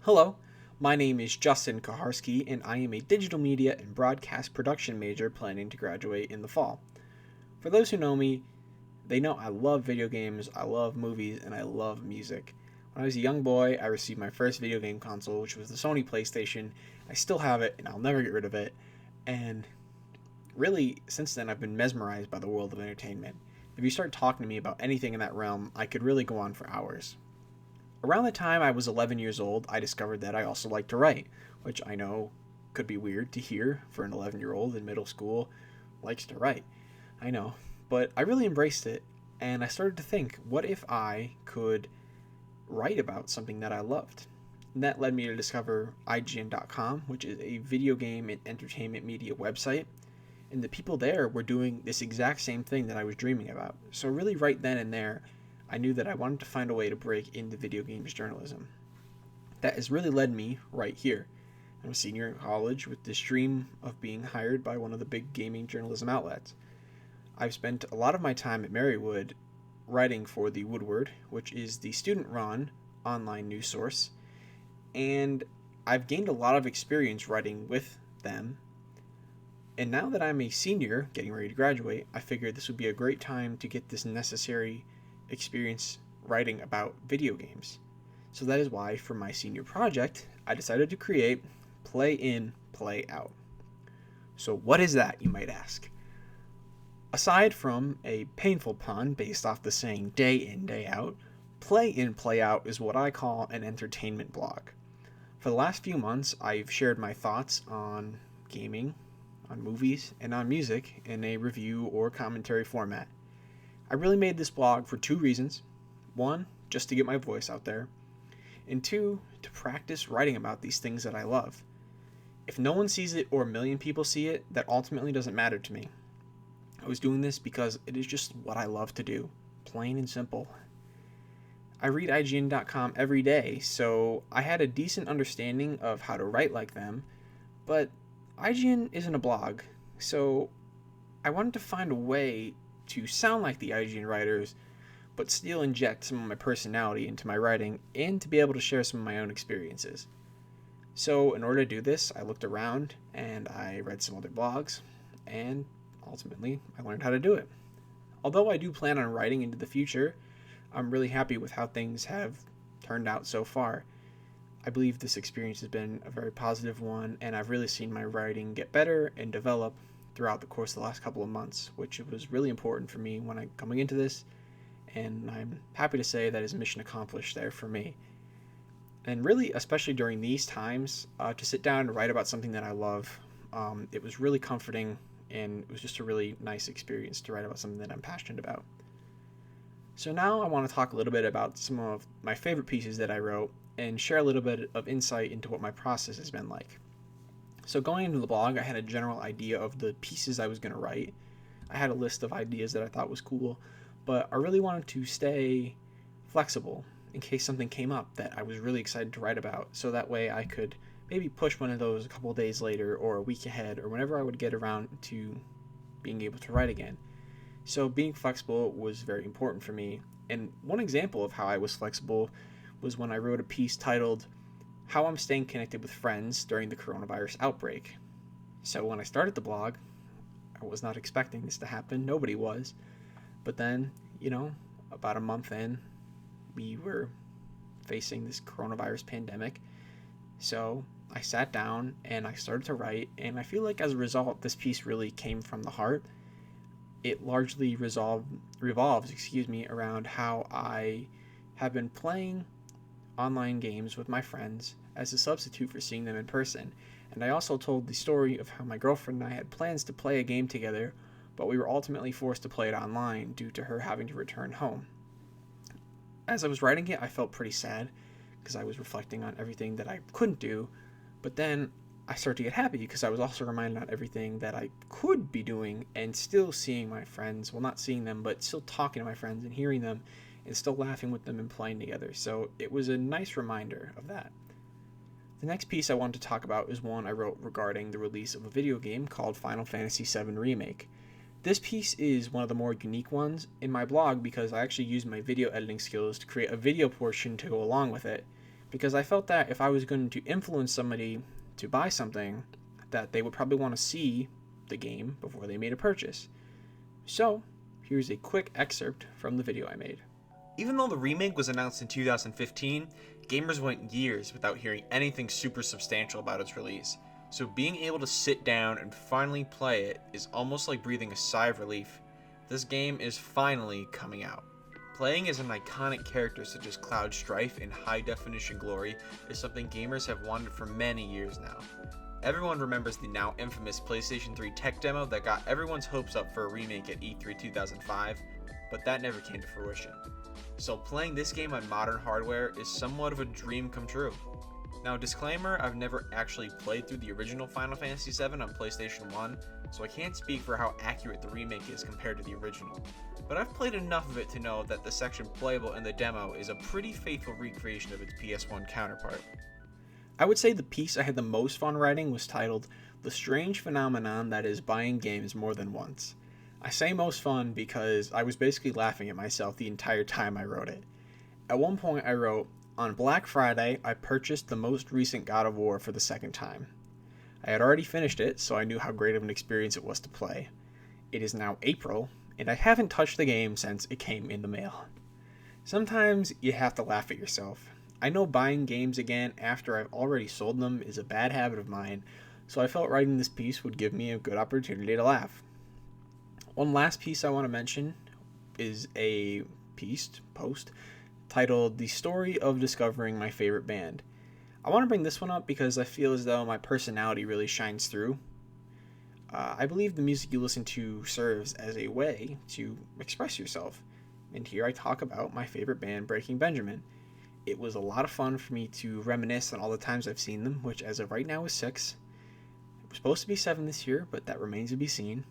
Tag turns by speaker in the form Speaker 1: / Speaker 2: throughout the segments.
Speaker 1: Hello, my name is Justin Kucharski, and I am a digital media and broadcast production major planning to graduate in the fall. For those who know me, they know I love video games, I love movies, and I love music. When I was a young boy, I received my first video game console, which was the Sony PlayStation. I still have it, and I'll never get rid of it. And really, since then, I've been mesmerized by the world of entertainment. If you start talking to me about anything in that realm, I could really go on for hours. Around the time I was 11 years old, I discovered that I also liked to write, which I know could be weird to hear for an 11-year-old in middle school likes to write. I know, but I really embraced it, and I started to think, what if I could write about something that I loved? And that led me to discover IGN.com, which is a video game and entertainment media website. And the people there were doing this exact same thing that I was dreaming about. So, really, right then and there, I knew that I wanted to find a way to break into video games journalism. That has really led me right here. I'm a senior in college with this dream of being hired by one of the big gaming journalism outlets. I've spent a lot of my time at Marywood writing for the Woodward, which is the student run online news source, and I've gained a lot of experience writing with them. And now that I'm a senior getting ready to graduate, I figured this would be a great time to get this necessary experience writing about video games. So that is why, for my senior project, I decided to create Play In, Play Out. So, what is that, you might ask? Aside from a painful pun based off the saying day in, day out, Play In, Play Out is what I call an entertainment blog. For the last few months, I've shared my thoughts on gaming, on movies, and on music in a review or commentary format. I really made this blog for two reasons. One, just to get my voice out there, and two, to practice writing about these things that I love. If no one sees it or a million people see it, that ultimately doesn't matter to me. I was doing this because it is just what I love to do, plain and simple. I read IGN.com every day, so I had a decent understanding of how to write like them, but IGN isn't a blog, so I wanted to find a way to sound like the IGN writers, but still inject some of my personality into my writing and to be able to share some of my own experiences. So, in order to do this, I looked around and I read some other blogs, and ultimately, I learned how to do it. Although I do plan on writing into the future, I'm really happy with how things have turned out so far. I believe this experience has been a very positive one, and I've really seen my writing get better and develop throughout the course of the last couple of months, which was really important for me when I'm coming into this, and I'm happy to say that is mission accomplished there for me. And really, especially during these times, to sit down and write about something that I love, it was really comforting, and it was just a really nice experience to write about something that I'm passionate about. So now I want to talk a little bit about some of my favorite pieces that I wrote and share a little bit of insight into what my process has been like. So going into the blog, I had a general idea of the pieces I was going to write. I had a list of ideas that I thought was cool, but I really wanted to stay flexible in case something came up that I was really excited to write about, so that way I could maybe push one of those a couple of days later or a week ahead or whenever I would get around to being able to write again. So being flexible was very important for me, and one example of how I was flexible was when I wrote a piece titled How I'm Staying Connected with Friends During the Coronavirus Outbreak. So when I started the blog, I was not expecting this to happen. Nobody was. But then, about a month in, we were facing this coronavirus pandemic. So I sat down and I started to write, and I feel like as a result, this piece really came from the heart. It largely revolves around how I have been playing online games with my friends as a substitute for seeing them in person. And I also told the story of how my girlfriend and I had plans to play a game together, but we were ultimately forced to play it online due to her having to return home. As I was writing it, I felt pretty sad because I was reflecting on everything that I couldn't do, but then I started to get happy because I was also reminded on everything that I could be doing and still seeing my friends, well, not seeing them, but still talking to my friends and hearing them and still laughing with them and playing together. So it was a nice reminder of that. The next piece I wanted to talk about is one I wrote regarding the release of a video game called Final Fantasy VII Remake. This piece is one of the more unique ones in my blog because I actually used my video editing skills to create a video portion to go along with it, because I felt that if I was going to influence somebody to buy something, that they would probably want to see the game before they made a purchase. So, here's a quick excerpt from the video I made.
Speaker 2: Even though the remake was announced in 2015, gamers went years without hearing anything super substantial about its release. So being able to sit down and finally play it is almost like breathing a sigh of relief. This game is finally coming out. Playing as an iconic character such as Cloud Strife in high definition glory is something gamers have wanted for many years now. Everyone remembers the now infamous PlayStation 3 tech demo that got everyone's hopes up for a remake at E3 2005, but that never came to fruition. So playing this game on modern hardware is somewhat of a dream come true. Now, disclaimer, I've never actually played through the original Final Fantasy VII on PlayStation 1, so I can't speak for how accurate the remake is compared to the original. But I've played enough of it to know that the section playable in the demo is a pretty faithful recreation of its PS1 counterpart.
Speaker 1: I would say the piece I had the most fun writing was titled "The Strange Phenomenon That Is Buying Games More Than Once." I say most fun because I was basically laughing at myself the entire time I wrote it. At one point I wrote, "On Black Friday, I purchased the most recent God of War for the second time. I had already finished it, so I knew how great of an experience it was to play. It is now April, and I haven't touched the game since it came in the mail." Sometimes you have to laugh at yourself. I know buying games again after I've already sold them is a bad habit of mine, so I felt writing this piece would give me a good opportunity to laugh. One last piece I want to mention is a post, titled "The Story of Discovering My Favorite Band." I want to bring this one up because I feel as though my personality really shines through. I believe the music you listen to serves as a way to express yourself, and here I talk about my favorite band, Breaking Benjamin. It was a lot of fun for me to reminisce on all the times I've seen them, which as of right now is 6. It was supposed to be 7 this year, but that remains to be seen.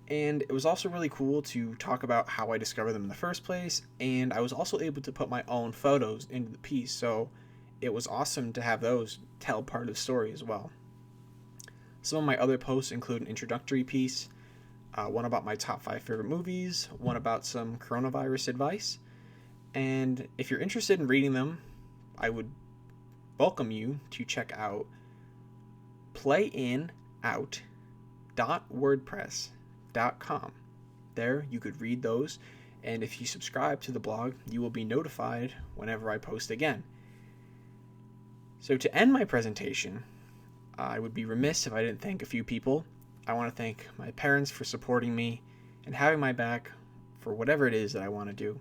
Speaker 1: And it was also really cool to talk about how I discovered them in the first place, and I was also able to put my own photos into the piece, so it was awesome to have those tell part of the story as well. Some of my other posts include an introductory piece, one about my top 5 favorite movies, one about some coronavirus advice, and if you're interested in reading them, I would welcome you to check out playinout.wordpress.com. There you could read those, and if you subscribe to the blog, you will be notified whenever I post again. So to end my presentation, I would be remiss if I didn't thank a few people. I want to thank my parents for supporting me and having my back for whatever it is that I want to do.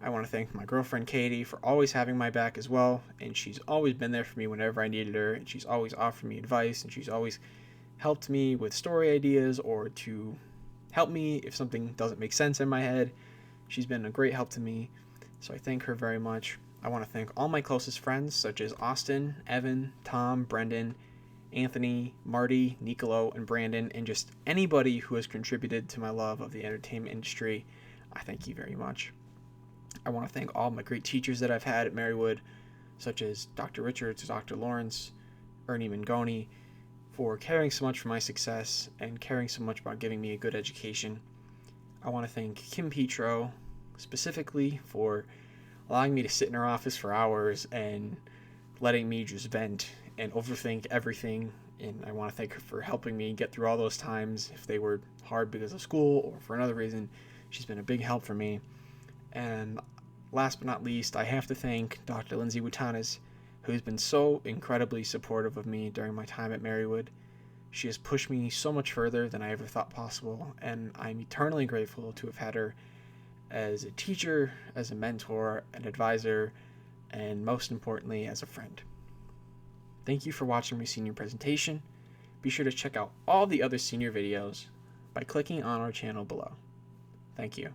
Speaker 1: I want to thank my girlfriend Katie for always having my back as well, and she's always been there for me whenever I needed her, and she's always offered me advice, and she's always helped me with story ideas or to help me if something doesn't make sense in my head. She's been a great help to me, so I thank her very much. I want to thank all my closest friends such as Austin, Evan, Tom, Brendan, Anthony, Marty, Nicolo, and Brandon, and just anybody who has contributed to my love of the entertainment industry. I thank you very much. I want to thank all my great teachers that I've had at Marywood, such as Dr. Richards, Dr. Lawrence, Ernie Mangoni, for caring so much for my success and caring so much about giving me a good education. I want to thank Kim Petro specifically for allowing me to sit in her office for hours and letting me just vent and overthink everything. And I want to thank her for helping me get through all those times, if they were hard because of school or for another reason. She's been a big help for me. And last but not least, I have to thank Dr. Lindsay Wutanis, who's been so incredibly supportive of me during my time at Marywood. She has pushed me so much further than I ever thought possible, and I'm eternally grateful to have had her as a teacher, as a mentor, an advisor, and most importantly, as a friend. Thank you for watching my senior presentation. Be sure to check out all the other senior videos by clicking on our channel below. Thank you.